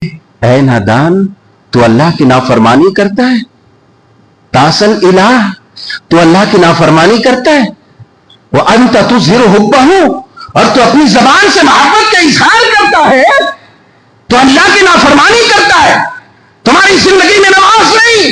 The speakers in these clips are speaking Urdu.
اے نادان، تو اللہ کی نافرمانی کرتا ہے؟ تاسل الہ، تو اللہ کی نافرمانی کرتا ہے؟ وَأَنْتَ تُظْهِرُ حُبَّهُ، اور تو اپنی زبان سے محبت کا اظہار کرتا ہے تو اللہ کی نافرمانی کرتا ہے۔ تمہاری زندگی میں نماز نہیں،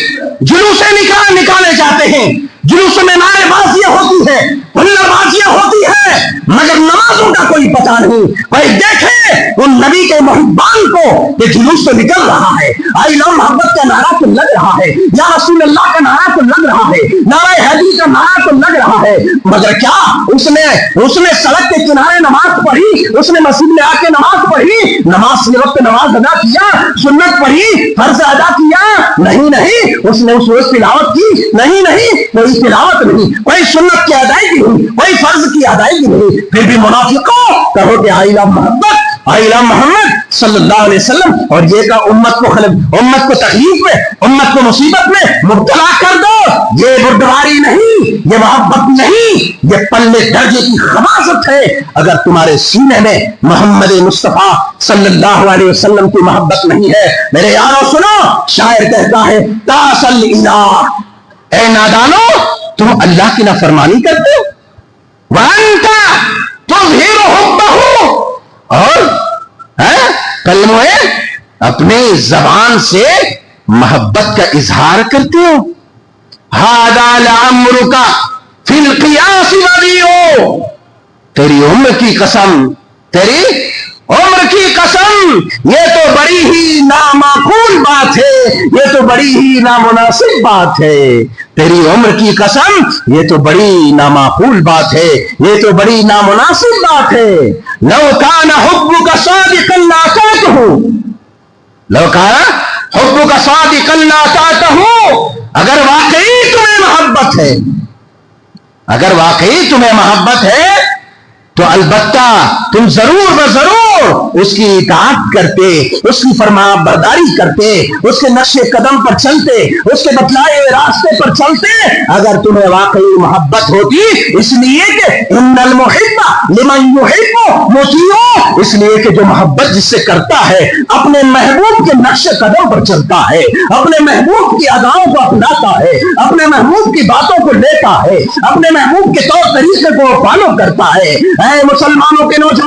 جلوس نکاح نکالے جاتے ہیں، جلوس میں نعرے بازیاں ہوتی ہے، ہلڑ بازیاں ہوتی ہے، مگر نمازوں کا کوئی پتہ نہیں۔ بھائی دیکھیں ان نبی کے محبان کو، یہ جلوس تو نکل رہا ہے، آئی لو محبت کا نعرہ تو لگ رہا ہے، یا رسول اللہ کا نعرہ تو لگ رہا ہے، نعرہ حیدر کا نعرہ تو لگ رہا ہے، مگر کیا اس نے سڑک کے کنارے نماز پڑھی؟ اس نے مسجد میں آ کے نماز پڑھی؟ نماز کے وقت نماز ادا کیا؟ سنت پڑھی؟ فرض ادا کیا؟ نہیں، اس نے اس روز تلاوت کی؟ نہیں، کوئی تلاوت نہیں، کوئی سنت کی ادائیگی نہیں، کوئی فرض کی ادائیگی نہیں، پھر بھی منافقوں کہو کہ آئی لو محبت، آئی لو محمد صلی اللہ علیہ وسلم، اور یہ کہ امت کو تکلیف میں، امت کو مصیبت میں مبتلا کر دو۔ یہ بردباری نہیں، یہ محبت نہیں، یہ پلے درجے کی خباثت ہے۔ اگر تمہارے سینے میں محمد مصطفیٰ صلی اللہ علیہ وسلم کی محبت نہیں ہے، میرے یارو سنو، شاعر کہتا ہے تاسل الہ، اے نادانو تم اللہ کی نافرمانی کرتے ہو۔ وَأَنْتَ تُظْهِرُ حُبَّهُ، اور کلمہ اپنے زبان سے محبت کا اظہار کرتے ہو۔ هَذَا لَعَمْرُكَ فِي الْقِيَاسِ وَدِيعُ، تیری عمر کی قسم، تیری عمر کی قسم، یہ تو بڑی ہی نامعقول بات ہے، یہ تو بڑی ہی نامناسب بات ہے۔ تیری عمر کی قسم، یہ تو بڑی نامعقول بات ہے، یہ تو بڑی نامناسب بات ہے۔ لو کان حبک صادقا لاطعتہ، لو کان حبک صادقا لاطعتہ، اگر واقعی تمہیں محبت ہے، اگر واقعی تمہیں محبت ہے تو البتہ تم ضرور ضرور اس کی اطاعت کرتے، اس کی فرما برداری کرتے، اس کے نقش قدم پر چلتے، اس کے بتلائے ہوئے راستے پر چلتے، اگر تمہیں واقعی محبت ہوتی۔ اس لیے کہ ان المحب لمن یحب مطیع، اس لیے کہ جو محبت جس سے کرتا ہے اپنے محبوب کے نقش قدم پر چلتا ہے، اپنے محبوب کی اداؤں کو اپناتا ہے، اپنے محبوب کی باتوں کو لیتا ہے، اپنے محبوب کے طور طریقے کو فالو کرتا ہے۔ اے مسلمانوں کے نوجوان